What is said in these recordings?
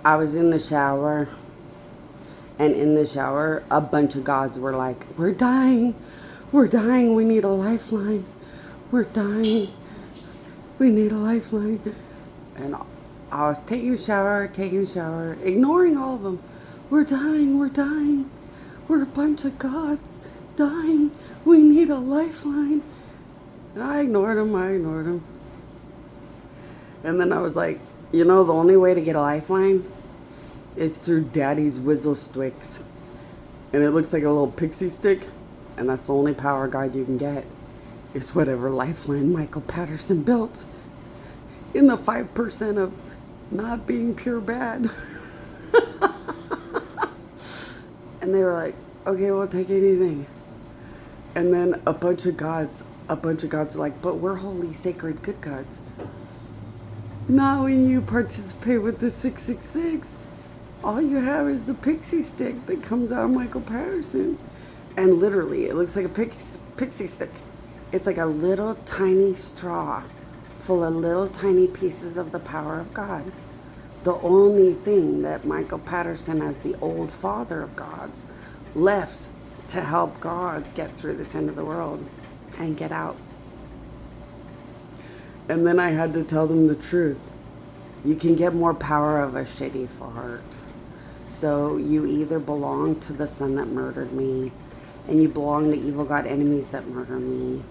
I was in the shower, and in the shower, a bunch of gods were like, "We're dying. We're dying. We need a lifeline. We're dying. We need a lifeline." And I was taking a shower, ignoring all of them. "We're dying. We're dying. We're a bunch of gods dying. We need a lifeline." And I ignored them. And then I was like, the only way to get a lifeline is through Daddy's Whizzle Sticks. And it looks like a little pixie stick. And that's the only power guide you can get. Is whatever lifeline Michael Patterson built. In the 5% of not being pure bad. And they were like, "Okay, we'll take anything." And then a bunch of gods are like, "But we're holy, sacred, good gods." Not when you participate with the 666. All you have is the pixie stick that comes out of Michael Patterson. And literally, it looks like a pixie stick. It's like a little tiny straw full of little tiny pieces of the power of God. The only thing that Michael Patterson, as the old father of gods, left to help gods get through this end of the world and get out. And then I had to tell them the truth. You can get more power of a shitty fart. So you either belong to the son that murdered me, and you belong to evil god enemies that murder me,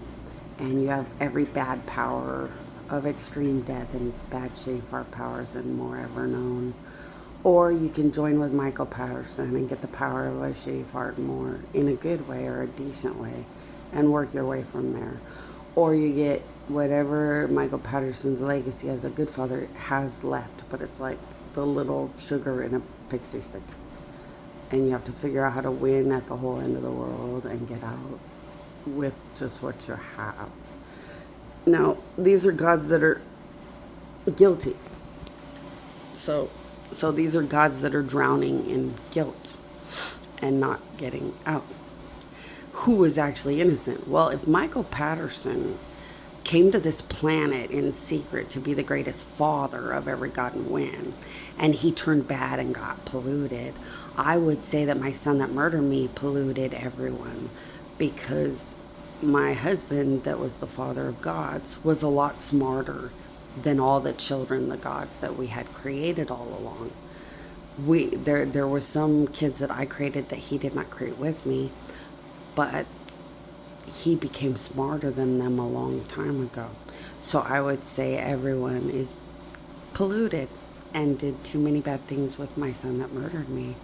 and you have every bad power of extreme death and bad shitty fart powers and more ever known. Or you can join with Michael Patterson and get the power of a shitty fart more in a good way or a decent way and work your way from there. Or you get whatever Michael Patterson's legacy as a good father has left, but it's like the little sugar in a pixie stick. And you have to figure out how to win at the whole end of the world and get out with just what you have. Now, these are gods that are guilty. So these are gods that are drowning in guilt and not getting out. Who is actually innocent? Well, if Michael Patterson came to this planet in secret to be the greatest father of every god and win, and he turned bad and got polluted, I would say that my son that murdered me polluted everyone, because my husband, that was the father of gods, was a lot smarter than all the children, the gods that we had created all along. There were some kids that I created that he did not create with me, but he became smarter than them a long time ago. So I would say everyone is polluted and did too many bad things with my son that murdered me,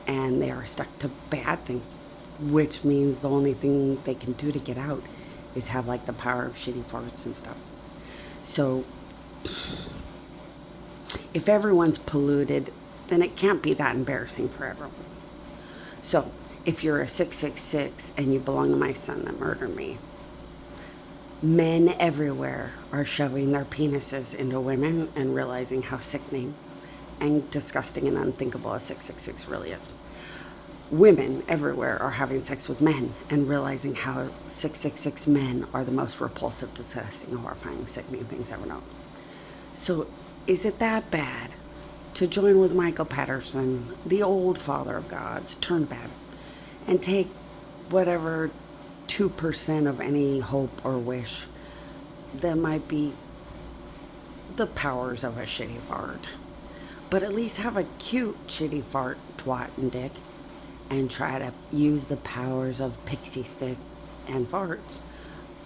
and they are stuck to bad things, which means the only thing they can do to get out is have like the power of shitty farts and stuff. So if everyone's polluted, then it can't be that embarrassing for everyone. So if you're a 666 and you belong to my son that murdered me, men everywhere are shoving their penises into women and realizing how sickening and disgusting and unthinkable a 666 really is. Women everywhere are having sex with men and realizing how 666 men are the most repulsive, disgusting, horrifying, sickening things ever known. So is it that bad to join with Michael Patterson, the old father of gods, turned bad, and take whatever 2% of any hope or wish that might be the powers of a shitty fart, but at least have a cute shitty fart, twat, and dick, and try to use the powers of pixie stick and farts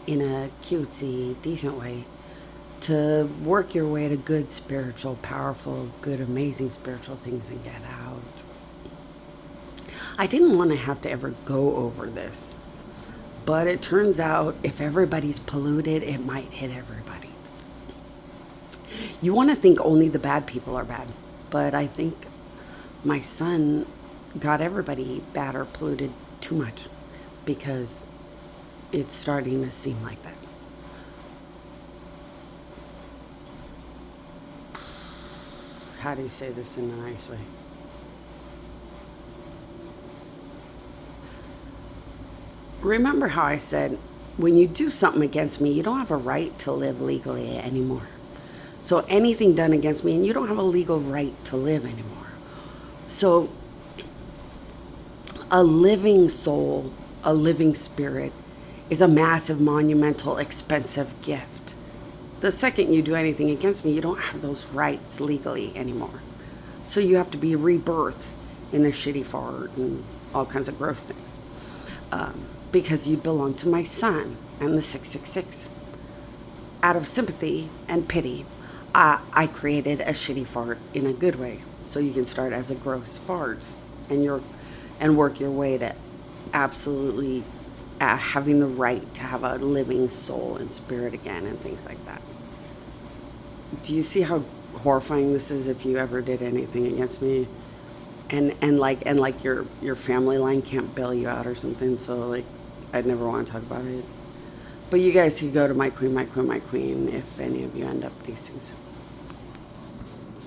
in a cutesy, decent way to work your way to good, spiritual, powerful, good, amazing spiritual things and get out. I didn't want to have to ever go over this, but it turns out if everybody's polluted, it might hit everybody. You want to think only the bad people are bad, but I think my son got everybody bad or polluted too much, because it's starting to seem like that. How do you say this in a nice way? Remember how I said, when you do something against me, you don't have a right to live legally anymore. So anything done against me, and you don't have a legal right to live anymore. So a living soul, a living spirit, is a massive, monumental, expensive gift. The second you do anything against me, you don't have those rights legally anymore. So you have to be rebirthed in a shitty fart and all kinds of gross things. Because you belong to my son and the 666. Out of sympathy and pity, I created a shitty fart in a good way. So you can start as a gross fart and work your way to absolutely having the right to have a living soul and spirit again and things like that. Do you see how horrifying this is if you ever did anything against me? And like your family line can't bail you out or something, so like I'd never want to talk about it. But you guys could go to my queen if any of you end up these things.